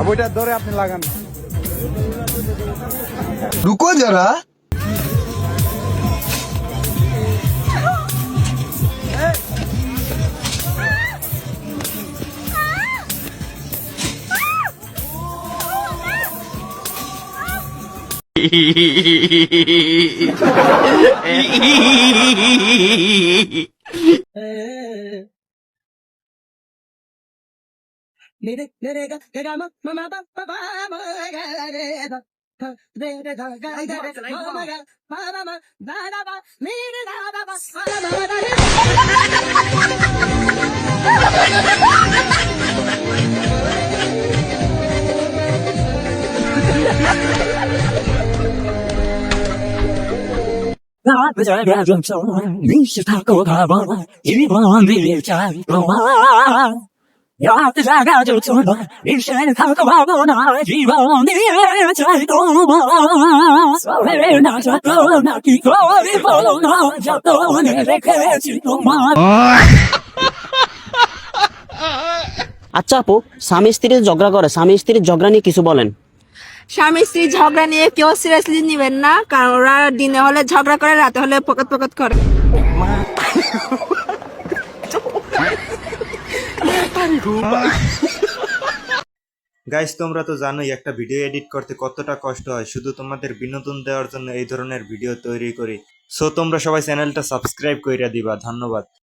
अब ওইটা ধরে আপনি লাগান। रुको जरा।那在这种时候，你是他够他帮，一帮你家里帮忙。要是这个就错了，你是他够帮忙，一帮你家里帮忙。所谓那这个那几个你帮忙，叫多你得开去帮忙。 আচ্ছা আপু, স্বামী স্ত্রী ঝগড়া করে, স্বামী স্ত্রীর ঝগড়া নিয়ে কিছু বলেন। স্বামী স্ত্রী ঝগড়া নিয়ে কেউ সিরিয়াসলি নিবেন না, কারণ ওরা দিনে হলে ঝগড়া করে, রাতে হলে পকত পকত করে। গাইস, তোমরা তো জানোই একটা ভিডিও এডিট করতে কতটা কষ্ট হয়। শুধু তোমাদের বিনোদন দেওয়ার জন্য এই ধরনের ভিডিও তৈরি করি। সো তোমরা সবাই চ্যানেলটা সাবস্ক্রাইব কইরা দিবা। ধন্যবাদ।